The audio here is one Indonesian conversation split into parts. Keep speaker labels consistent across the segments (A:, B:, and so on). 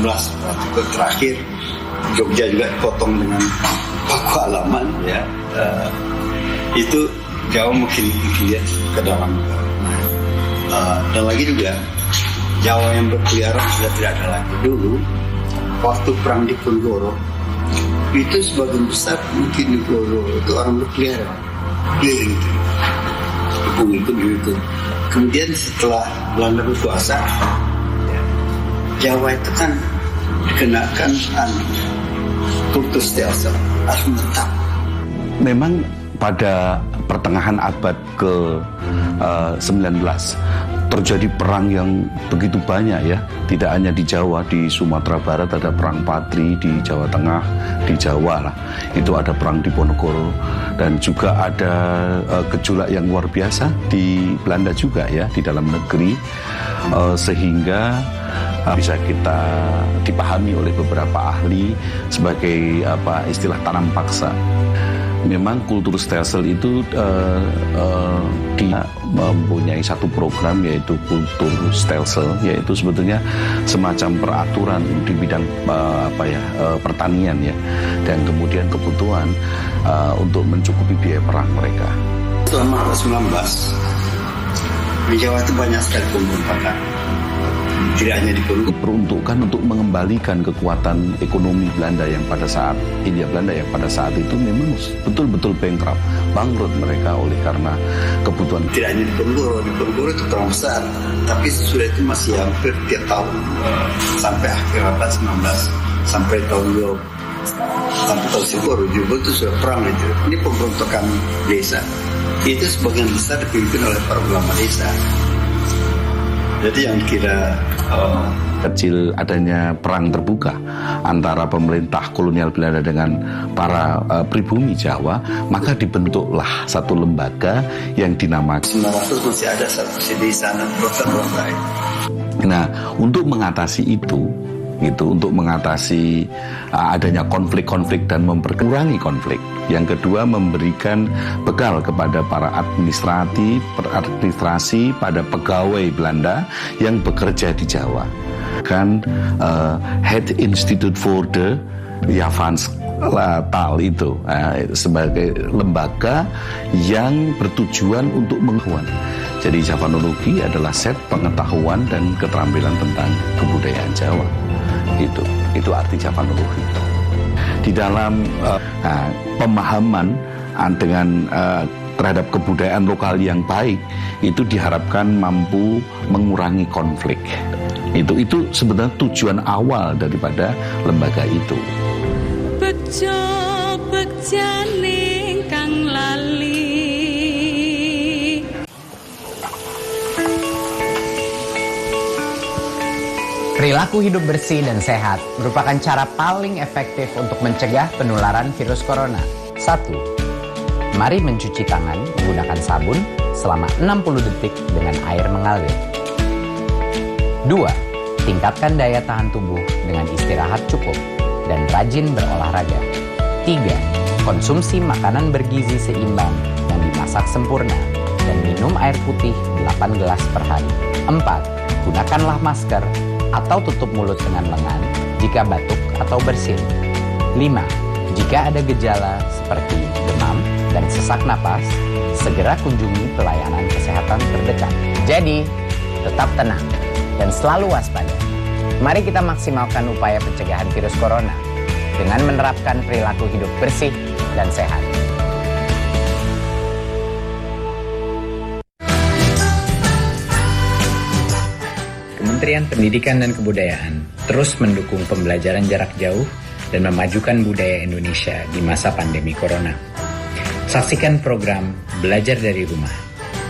A: artikel terakhir Jogja juga dipotong dengan baku halaman ya. Itu Jawa mungkin lihat ke dalam. Dan lagi juga Jawa yang berkeliaran sudah tidak ada lagi. Dulu waktu perang di Ponorogo itu sebagian besar mungkin di Ponorogo itu orang berkeliaran keliling itu. Kemudian setelah Belanda berkuasa, Jawa itu kan dikenakan kultur stelsel harus menetap.
B: Memang pada pertengahan abad ke-19 terjadi perang yang begitu banyak ya. Tidak hanya di Jawa, di Sumatera Barat ada perang Patri, di Jawa Tengah, di Jawa lah itu ada perang di Ponorogo, dan juga ada gejolak yang luar biasa di Belanda juga ya, di dalam negeri, sehingga bisa kita dipahami oleh beberapa ahli sebagai istilah tanam paksa. Memang kultur stelsel itu dia mempunyai satu program yaitu kultur stelsel, yaitu sebetulnya semacam peraturan di bidang pertanian ya, dan kemudian kebutuhan untuk mencukupi biaya perang mereka.
A: Selama 19 di Jawa itu banyak sekali pemberontakan. Tidak hanya
B: diperuntukkan untuk mengembalikan kekuatan ekonomi Belanda yang pada saat Hindia Belanda yang pada saat itu memang betul-betul bankrupt, bangkrut mereka oleh karena kebutuhan.
A: Tidak hanya di Ponorogo itu terlalu besar, tapi sudah itu masih hampir tiap tahun sampai akhir abad 19 sampai tahun 20 sampai tahun 1970 itu sudah perang itu. Ini pemberontakan desa. Itu sebagian besar dipimpin oleh para ulama desa. Jadi yang kira
B: kecil adanya perang terbuka antara pemerintah kolonial Belanda dengan para pribumi Jawa, maka dibentuklah satu lembaga yang dinamakan
A: 900 masih ada satu di sana berontak.
B: Nah, untuk mengatasi itu untuk mengatasi adanya konflik-konflik dan memperkurangi konflik. Yang kedua, memberikan bekal kepada para administrasi pada pegawai Belanda yang bekerja di Jawa. Kan Head Institute for the Javaanstaal itu sebagai lembaga yang bertujuan untuk mengetahuan. Jadi Javanologi adalah set pengetahuan dan keterampilan tentang kebudayaan Jawa. Itu arti Javanologi. Di dalam pemahaman dengan terhadap kebudayaan lokal yang baik, itu diharapkan mampu mengurangi konflik. Itu sebenarnya tujuan awal daripada lembaga itu.
C: Bejo bekjane kang lali.
D: Perilaku hidup bersih dan sehat merupakan cara paling efektif untuk mencegah penularan virus corona. 1. Mari mencuci tangan menggunakan sabun selama 60 detik dengan air mengalir. 2. Tingkatkan daya tahan tubuh dengan istirahat cukup dan rajin berolahraga. 3. Konsumsi makanan bergizi seimbang yang dimasak sempurna dan minum air putih 8 gelas per hari. 4. Gunakanlah masker atau tutup mulut dengan lengan jika batuk atau bersin. 5. Jika ada gejala seperti demam dan sesak napas, segera kunjungi pelayanan kesehatan terdekat. Jadi, tetap tenang dan selalu waspada. Mari kita maksimalkan upaya pencegahan virus corona dengan menerapkan perilaku hidup bersih dan sehat.
E: Kementerian Pendidikan dan Kebudayaan terus mendukung pembelajaran jarak jauh dan memajukan budaya Indonesia di masa pandemi corona. Saksikan program Belajar dari Rumah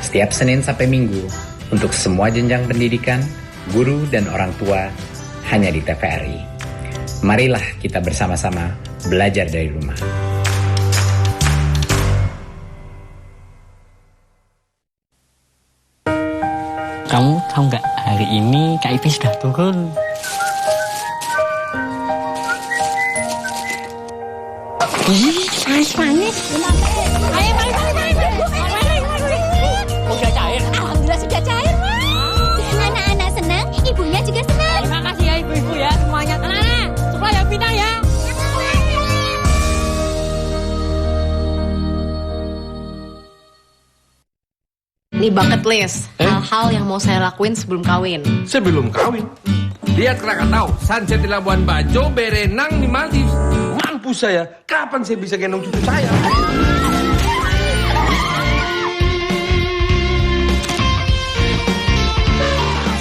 E: setiap Senin sampai Minggu untuk semua jenjang pendidikan, guru dan orang tua hanya di TVRI. Marilah kita bersama-sama belajar dari rumah.
F: Kamu tahu nggak, hari ini KIP sudah turun.
G: Ih, panas. Ayo,
F: Udah cair.
G: Alhamdulillah sudah cair, Mas. Anak-anak senang, ibunya juga senang.
F: Terima kasih ya ibu-ibu ya semuanya.
H: Ini bucket list, hal-hal yang mau saya lakuin sebelum kawin.
I: Sebelum kawin? Lihat Krakatau, sunset di Labuan Bajo, berenang di Maldives. Mampus saya, kapan saya bisa gendong cucu saya?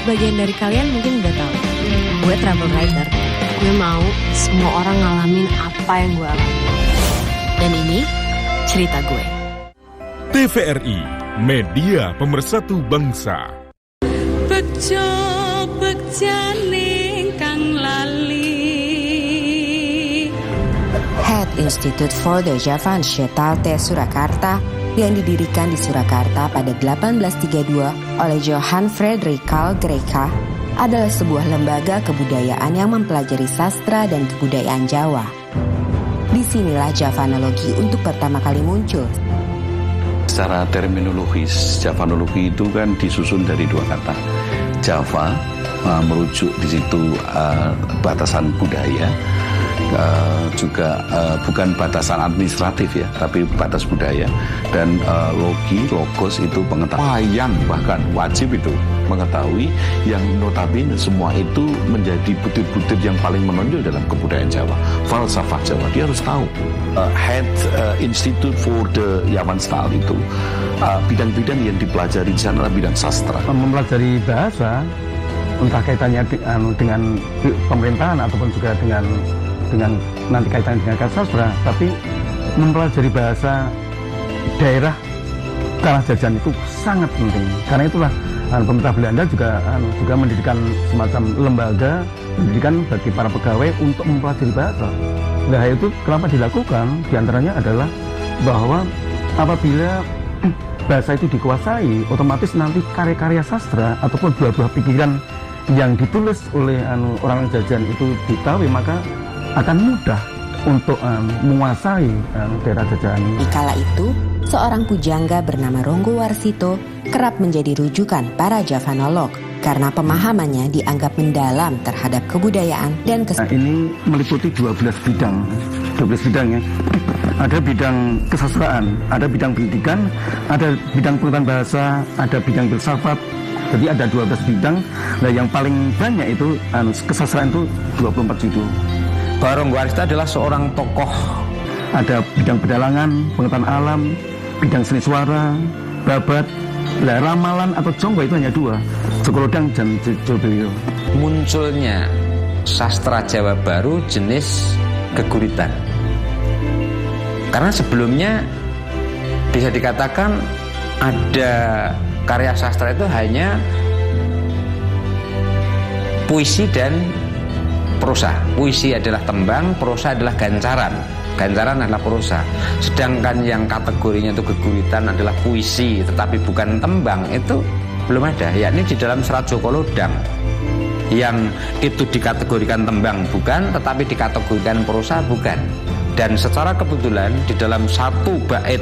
H: Sebagian dari kalian mungkin udah tahu, gue travel writer. Gue mau semua orang ngalamin apa yang gue alami. Dan ini cerita gue.
J: TVRI, media pemersatu bangsa.
C: Bejo bejane kang lali.
K: Head Institute for the Javanschetalte Surakarta yang didirikan di Surakarta pada 1832 oleh Johan Frederik Carl Greica adalah sebuah lembaga kebudayaan yang mempelajari sastra dan kebudayaan Jawa. Disinilah Javanologi untuk pertama kali muncul.
B: Secara terminologis, Javanologi itu kan disusun dari dua kata. Java merujuk di situ batasan budaya, juga bukan batasan administratif ya, tapi batas budaya. Dan logos itu pengetahuan, bahkan wajib itu mengetahui, yang notabene semua itu menjadi butir-butir yang paling menonjol dalam kebudayaan Jawa, falsafah Jawa. Dia harus tahu. Head Institute for the Javanstaal itu bidang-bidang yang dipelajari di sana adalah bidang sastra.
L: Mempelajari bahasa, entah kaitannya dengan pemerintahan ataupun juga dengan nanti kaitannya dengan sastra, tapi mempelajari bahasa daerah tanah jajan itu sangat penting. Karena itulah pemerintah Belanda juga mendirikan semacam lembaga pendidikan bagi para pegawai untuk mempelajari bahasa. Nah, itu kenapa dilakukan? Di antaranya adalah bahwa apabila bahasa itu dikuasai, otomatis nanti karya-karya sastra ataupun buah-buah pikiran yang ditulis oleh orang jajan itu diketahui, maka akan mudah untuk menguasai daerah jajahan ini.
K: Di kala itu, seorang pujangga bernama Ronggo Warsito kerap menjadi rujukan para Javanolog karena pemahamannya dianggap mendalam terhadap kebudayaan dan
L: ini meliputi 12 bidang ya. Ada bidang kesastraan, ada bidang pendidikan, ada bidang pengetahuan bahasa, ada bidang filsafat. Jadi ada 12 bidang. Nah, yang paling banyak itu kesastraan itu 24 judul.
E: Ronggo Warsito adalah seorang tokoh.
L: Ada bidang pedalangan, pengetahuan alam, bidang seni suara, babat, ramalan atau jonggo itu hanya 2, Jokolodang dan Jolbelio.
E: Munculnya sastra Jawa baru jenis keguritan. Karena sebelumnya bisa dikatakan ada karya sastra itu hanya puisi dan prosa. Puisi adalah tembang, prosa adalah gancaran. Gancaran adalah prosa. Sedangkan yang kategorinya itu keguritan adalah puisi tetapi bukan tembang, itu belum ada. Yakni di dalam Serat Jokolodang yang itu dikategorikan tembang bukan, tetapi dikategorikan prosa bukan. Dan secara kebetulan di dalam satu bait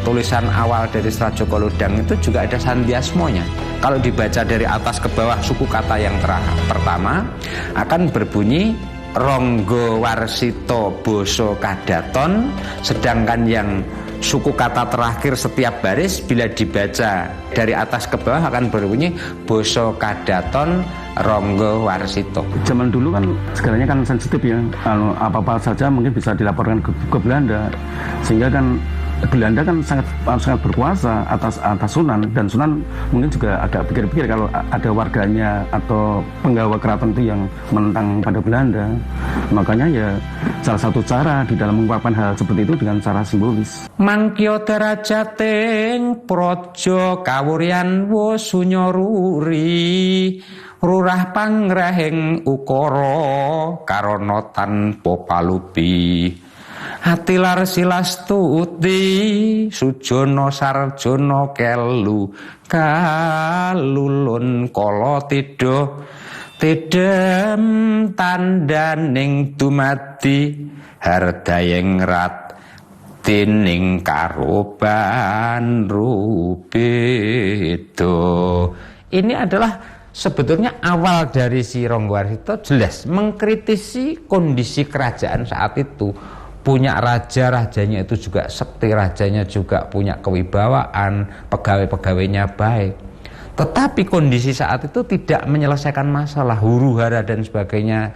E: tulisan awal dari Serat Jokolodang itu juga ada sandiasmonya. Kalau dibaca dari atas ke bawah, suku kata yang pertama akan berbunyi Ronggo Warsito Boso Kadaton, sedangkan yang suku kata terakhir setiap baris bila dibaca dari atas ke bawah akan berbunyi Boso Kadaton Ronggo Warsito.
L: Zaman dulu kan segalanya kan sensitif ya, apa-apa saja mungkin bisa dilaporkan ke Belanda, sehingga kan Belanda kan sangat berkuasa atas Sunan, dan Sunan mungkin juga agak pikir-pikir kalau ada warganya atau penggawa keraton itu yang menentang pada Belanda. Makanya ya salah satu cara di dalam mengungkapkan hal seperti itu dengan cara simbolis.
E: Mangkyo derajating praja kawuryan wasunyaruri rurah pangrahing ukara karana tanpa palupi. Hatilar silastuti sujono sarjono kelu kalulun kala tidem tandaning dumadi hardayeng rat tining karoban rubedo. Ini adalah sebetulnya awal dari si Ronggo Warsito jelas mengkritisi kondisi kerajaan saat itu.
M: punya raja, rajanya itu juga sekti, rajanya juga punya kewibawaan, pegawai-pegawainya baik. Tetapi kondisi saat itu tidak menyelesaikan masalah, huru-hara dan sebagainya.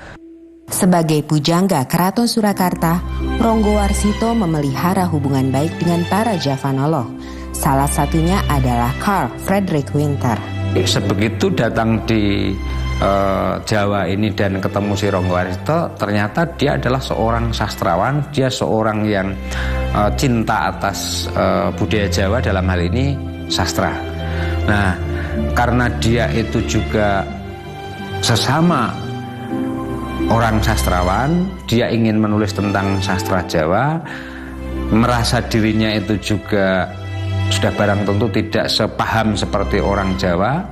K: Sebagai pujangga Keraton Surakarta, Ronggowarsito memelihara hubungan baik dengan para Javanoloh. Salah satunya adalah Carl Friedrich Winter.
M: Sebegitu datang di Jawa ini dan ketemu si Ronggowarsito, ternyata dia adalah seorang sastrawan, dia seorang yang cinta atas budaya Jawa, dalam hal ini sastra. Nah, karena dia itu juga sesama orang sastrawan, dia ingin menulis tentang sastra Jawa, merasa dirinya itu juga sudah barang tentu tidak sepaham seperti orang Jawa.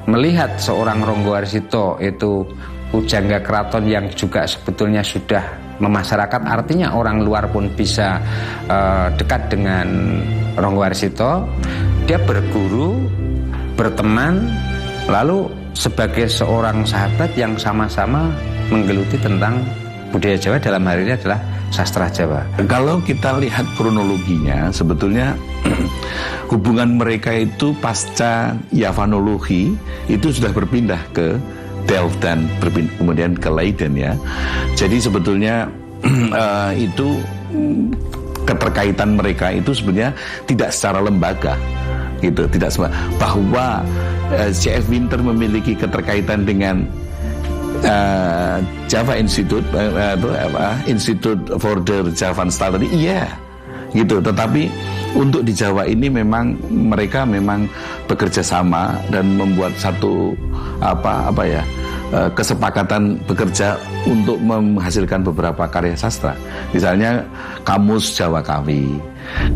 M: Melihat seorang Ronggowarsito itu pujangga keraton yang juga sebetulnya sudah memasyarakat, artinya orang luar pun bisa dekat dengan Ronggowarsito, dia berguru, berteman, lalu sebagai seorang sahabat yang sama-sama menggeluti tentang budaya Jawa, dalam hal ini adalah sastra Jawa.
B: Kalau kita lihat kronologinya, sebetulnya hubungan mereka itu pasca Yavanologi itu sudah berpindah ke Delft dan kemudian ke Leiden ya. Jadi sebetulnya itu keterkaitan mereka itu sebenarnya tidak secara lembaga gitu, tidak bahwa C.F. Winter memiliki keterkaitan dengan Java Institute, Institute for the Javan Study, iya, gitu. Tetapi untuk di Jawa ini memang mereka memang bekerja sama dan membuat satu kesepakatan bekerja untuk menghasilkan beberapa karya sastra. Misalnya Kamus Jawa Kawi,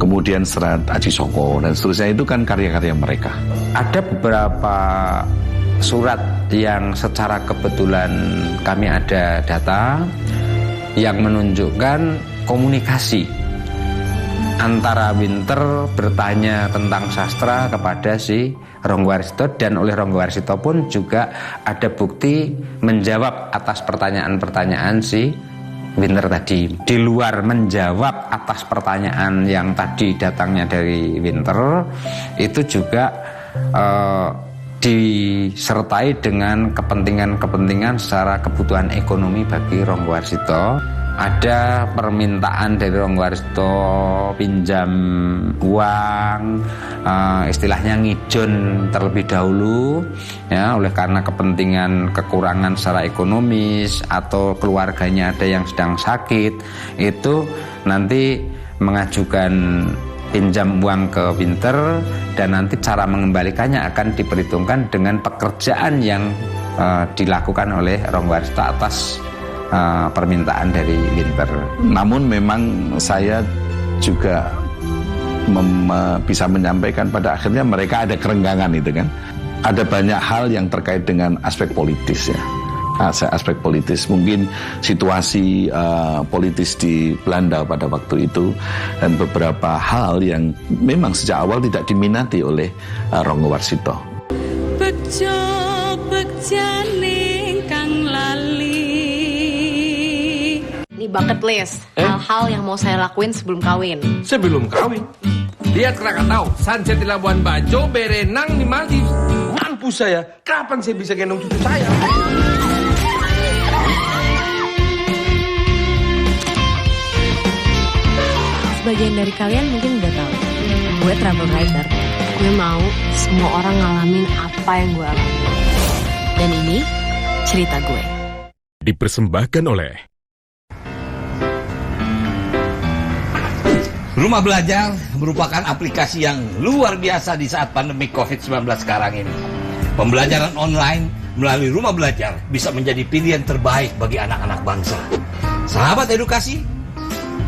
B: kemudian Serat Aji Soko dan seterusnya, itu kan karya-karya mereka.
M: Ada beberapa surat yang secara kebetulan kami ada data yang menunjukkan komunikasi antara Winter bertanya tentang sastra kepada si Ronggowarsito, dan oleh Ronggowarsito pun juga ada bukti menjawab atas pertanyaan-pertanyaan si Winter tadi. Di luar menjawab atas pertanyaan yang tadi datangnya dari Winter, itu juga disertai dengan kepentingan-kepentingan secara kebutuhan ekonomi bagi Ronggowarsito. Ada permintaan dari Ronggowarsito pinjam uang, istilahnya ngijon terlebih dahulu ya, oleh karena kepentingan kekurangan secara ekonomis atau keluarganya ada yang sedang sakit, itu nanti mengajukan pinjam uang ke Winter, dan nanti cara mengembalikannya akan diperhitungkan dengan pekerjaan yang dilakukan oleh Ronggowarsito atas permintaan dari Winter.
B: Namun memang saya juga bisa menyampaikan pada akhirnya mereka ada kerenggangan itu kan. Ada banyak hal yang terkait dengan aspek politis ya. Aspek politis, mungkin situasi politis di Belanda pada waktu itu, dan beberapa hal yang memang sejak awal tidak diminati oleh Ronggowarsito.
C: Bejo bejane kang lali.
H: Ini bucket list, hal-hal yang mau saya lakuin sebelum kawin.
I: Sebelum kawin? Lihat Krakatau, sunset di Labuan Bajo, berenang di Maldives. Mampus saya, kapan saya bisa gendong cucu saya?
H: Sebagian dari kalian mungkin udah tahu, gue travel writer. Gue mau semua orang ngalamin apa yang gue alami. Dan ini cerita gue.
J: Dipersembahkan oleh
N: Rumah Belajar merupakan aplikasi yang luar biasa di saat pandemi COVID-19 sekarang ini. Pembelajaran online melalui Rumah Belajar bisa menjadi pilihan terbaik bagi anak-anak bangsa. Sahabat edukasi,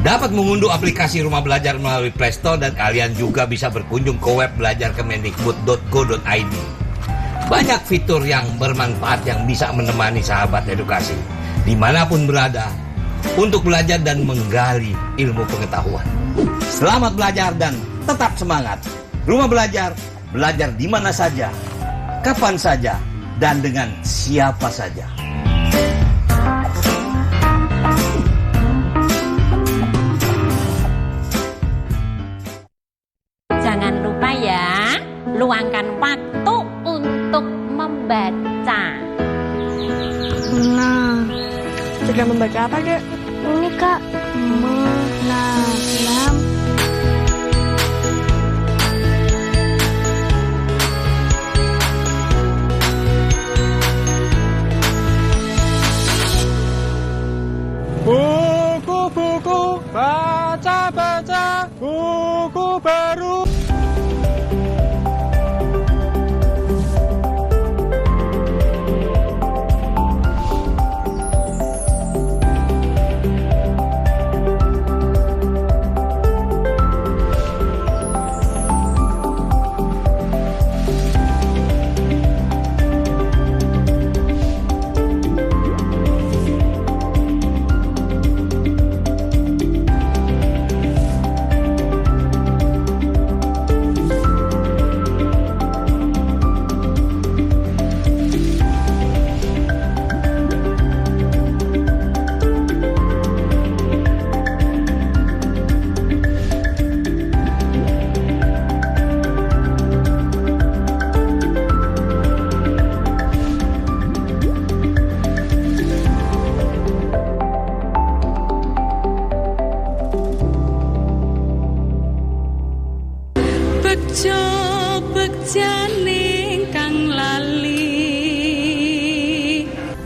N: dapat mengunduh aplikasi Rumah Belajar melalui Play Store, dan kalian juga bisa berkunjung ke web belajarkemendikbud.go.id. Banyak fitur yang bermanfaat yang bisa menemani sahabat edukasi dimanapun berada untuk belajar dan menggali ilmu pengetahuan. Selamat belajar dan tetap semangat. Rumah Belajar, belajar di mana saja, kapan saja, dan dengan siapa saja.
O: Sudah membaca apa, Dek?
G: Ini, Kak. Menanam.
P: Buku-buku, baca-baca, buku baru.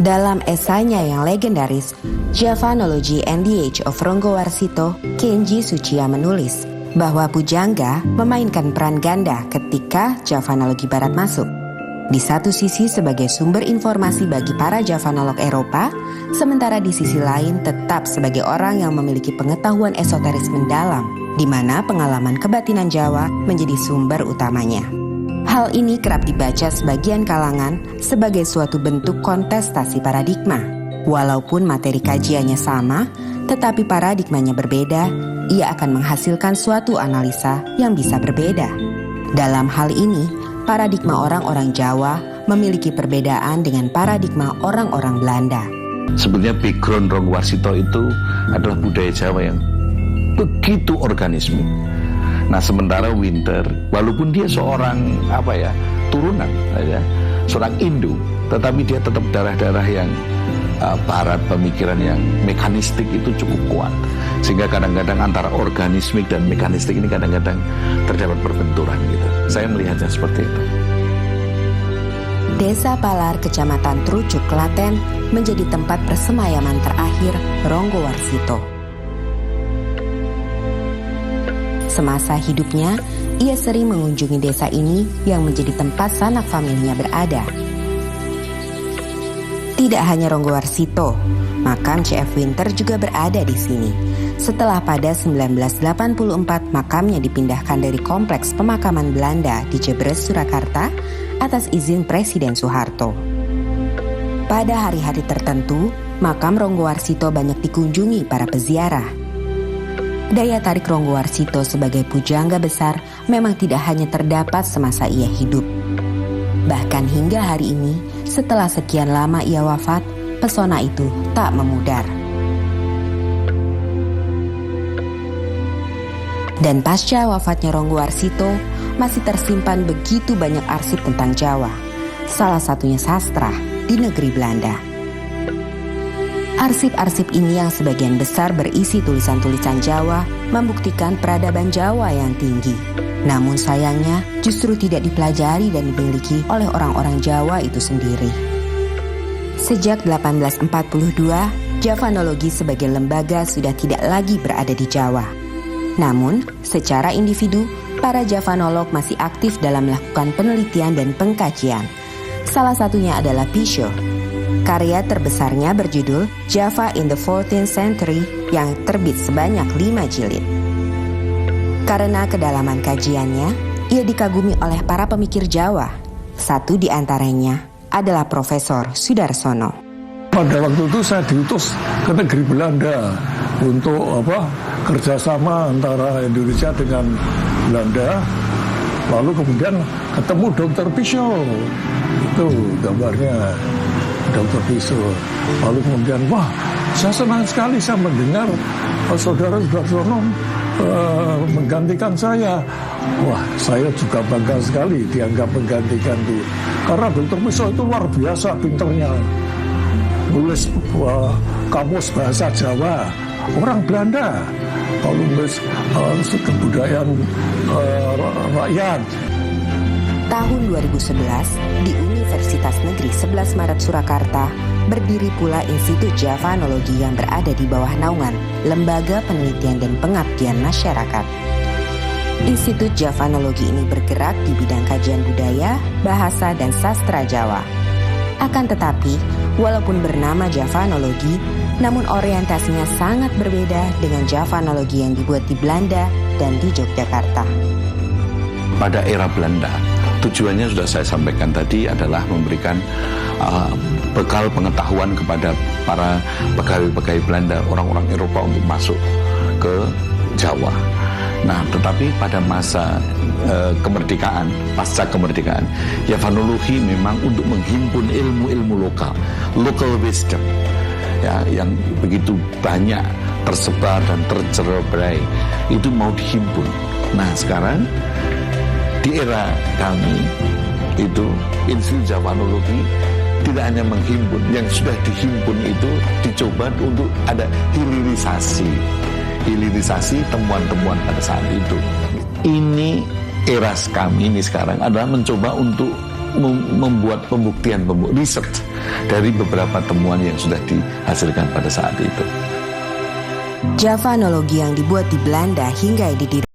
K: Dalam esainya yang legendaris, Javanology and the Age of Ronggowarsito, Kenji Tsuchiya menulis bahwa pujangga memainkan peran ganda ketika Javanologi Barat masuk. Di satu sisi sebagai sumber informasi bagi para Javanolog Eropa, sementara di sisi lain tetap sebagai orang yang memiliki pengetahuan esoteris mendalam, di mana pengalaman kebatinan Jawa menjadi sumber utamanya. Hal ini kerap dibaca sebagian kalangan sebagai suatu bentuk kontestasi paradigma. Walaupun materi kajiannya sama, tetapi paradigmanya berbeda, ia akan menghasilkan suatu analisa yang bisa berbeda. Dalam hal ini, paradigma orang-orang Jawa memiliki perbedaan dengan paradigma orang-orang Belanda.
B: Sebenarnya background Ronggowarsito itu adalah budaya Jawa yang begitu organisme. Nah, sementara Winter, walaupun dia seorang turunan, seorang Indo, tetapi dia tetap darah-darah yang barat, pemikiran yang mekanistik itu cukup kuat, sehingga kadang-kadang antara organismik dan mekanistik ini kadang-kadang terdapat perbenturan gitu. Saya melihatnya seperti itu.
K: Desa Palar, Kecamatan Trucuk, Klaten menjadi tempat persemayaman terakhir Ronggowarsito. Semasa hidupnya, ia sering mengunjungi desa ini yang menjadi tempat sanak familinya berada. Tidak hanya Ronggowarsito, makam C.F. Winter juga berada di sini. Setelah pada 1984 makamnya dipindahkan dari kompleks pemakaman Belanda di Jebres, Surakarta atas izin Presiden Soeharto. Pada hari-hari tertentu, makam Ronggowarsito banyak dikunjungi para peziarah. Daya tarik Ronggowarsito sebagai pujangga besar memang tidak hanya terdapat semasa ia hidup. Bahkan hingga hari ini, setelah sekian lama ia wafat, pesona itu tak memudar. Dan pasca wafatnya Ronggowarsito, masih tersimpan begitu banyak arsip tentang Jawa. Salah satunya sastra di negeri Belanda. Arsip-arsip ini yang sebagian besar berisi tulisan-tulisan Jawa membuktikan peradaban Jawa yang tinggi. Namun sayangnya justru tidak dipelajari dan dimiliki oleh orang-orang Jawa itu sendiri. Sejak 1842, Javanologi sebagai lembaga sudah tidak lagi berada di Jawa. Namun, secara individu, para Javanolog masih aktif dalam melakukan penelitian dan pengkajian. Salah satunya adalah Pisho. Karya terbesarnya berjudul Java in the 14th Century yang terbit sebanyak 5 jilid. Karena kedalaman kajiannya, ia dikagumi oleh para pemikir Jawa. Satu di antaranya adalah Profesor Sudarsono.
Q: Pada waktu itu saya diutus ke negeri Belanda untuk kerjasama antara Indonesia dengan Belanda. Lalu kemudian ketemu Dr. Pisho. Itu gambarnya. Dr. Pisho. Lalu kemudian, wah, saya senang sekali saya mendengar saudara Sudarsono menggantikan saya. Wah, saya juga bangga sekali dianggap menggantikan dia. Karena Dr. Pisho itu luar biasa pinternya. nulis kamus bahasa Jawa, orang Belanda. Kalau nulis kebudayaan rakyat.
K: Tahun 2011, di Universitas Negeri 11 Maret Surakarta, berdiri pula Institut Javanologi yang berada di bawah naungan Lembaga Penelitian dan Pengabdian Masyarakat. Institut Javanologi ini bergerak di bidang kajian budaya, bahasa, dan sastra Jawa. Akan tetapi, walaupun bernama Javanologi, namun orientasinya sangat berbeda dengan Javanologi yang dibuat di Belanda dan di Yogyakarta.
B: Pada era Belanda, tujuannya sudah saya sampaikan tadi adalah memberikan bekal pengetahuan kepada para pegawai-pegawai Belanda, orang-orang Eropa untuk masuk ke Jawa. Nah, tetapi pada masa kemerdekaan, pasca kemerdekaan, Javanologi memang untuk menghimpun ilmu-ilmu lokal, local wisdom, ya, yang begitu banyak tersebar dan tercerai, itu mau dihimpun. Nah, sekarang di era kami itu Institut Javanologi tidak hanya menghimpun, yang sudah dihimpun itu dicoba untuk ada hilirisasi temuan-temuan pada saat itu. Ini era kami ini sekarang adalah mencoba untuk membuat pembuktian, research dari beberapa temuan yang sudah dihasilkan pada saat itu.
K: Javanologi yang dibuat di Belanda hingga didirikan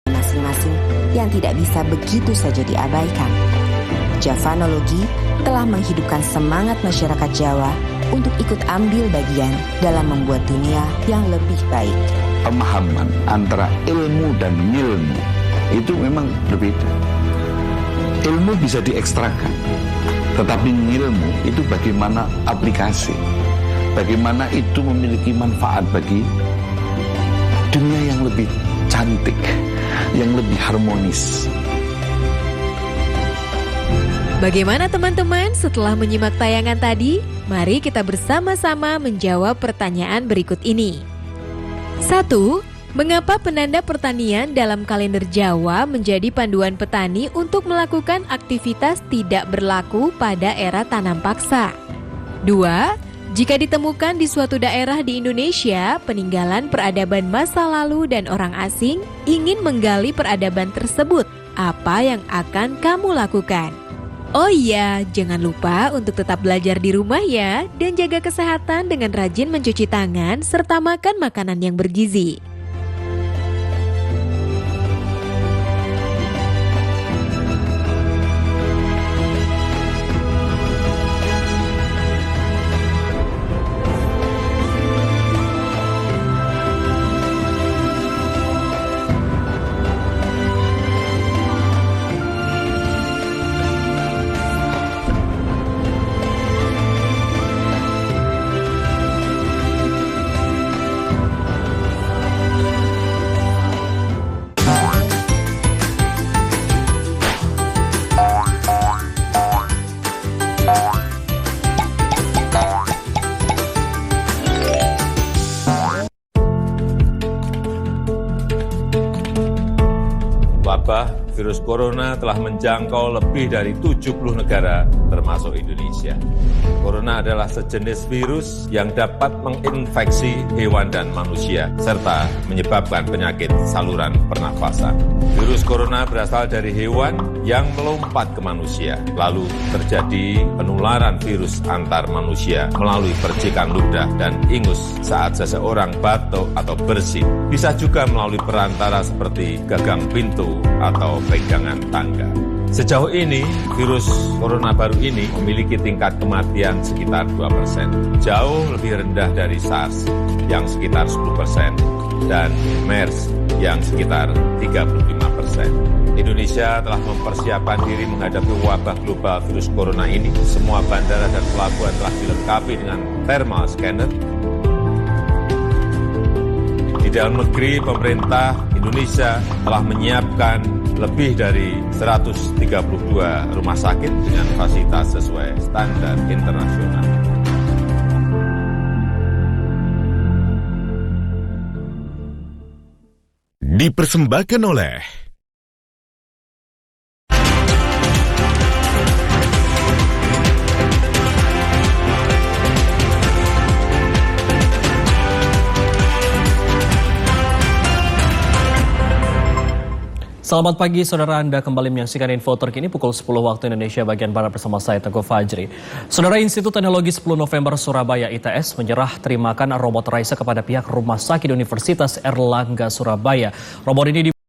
K: masing-masing yang tidak bisa begitu saja diabaikan. Javanologi telah menghidupkan semangat masyarakat Jawa untuk ikut ambil bagian dalam membuat dunia yang lebih baik.
B: Pemahaman antara ilmu dan ngilmu itu memang berbeda. Ilmu bisa diekstrakan, tetapi ngilmu itu bagaimana aplikasi, bagaimana itu memiliki manfaat bagi dunia yang lebih cantik, yang lebih harmonis.
H: Bagaimana teman-teman setelah menyimak tayangan tadi? Mari kita bersama-sama menjawab pertanyaan berikut ini. 1. Mengapa penanda pertanian dalam kalender Jawa menjadi panduan petani untuk melakukan aktivitas tidak berlaku pada era tanam paksa? 2. Jika ditemukan di suatu daerah di Indonesia, peninggalan peradaban masa lalu dan orang asing ingin menggali peradaban tersebut, apa yang akan kamu lakukan? Oh iya, jangan lupa untuk tetap belajar di rumah ya, dan jaga kesehatan dengan rajin mencuci tangan serta makan makanan yang bergizi.
O: Wabah virus corona telah menjangkau lebih dari 70 negara, termasuk Indonesia. Corona adalah sejenis virus yang dapat menginfeksi hewan dan manusia, serta menyebabkan penyakit saluran pernafasan. Virus corona berasal dari hewan yang melompat ke manusia, lalu terjadi penularan virus antar manusia melalui percikan ludah dan ingus saat seseorang batuk atau bersin. Bisa juga melalui perantara seperti gagang pintu atau pegangan tangga. Sejauh ini, virus corona baru ini memiliki tingkat kematian sekitar 2%, jauh lebih rendah dari SARS yang sekitar 10% dan MERS yang sekitar 35%. Indonesia telah mempersiapkan diri menghadapi wabah global virus corona ini. Semua bandara dan pelabuhan telah dilengkapi dengan thermal scanner. Di dalam negeri, pemerintah Indonesia telah menyiapkan lebih dari 132 rumah sakit dengan fasilitas sesuai standar internasional.
J: Dipersembahkan oleh
R: Selamat pagi saudara, Anda kembali menyaksikan info terkini pukul 10 waktu Indonesia bagian Barat bersama saya Teguh Fajri. Saudara, Institut Teknologi 10 November Surabaya ITS menyerah terimakan robot Raisa kepada pihak Rumah Sakit Universitas Erlangga Surabaya. Robot ini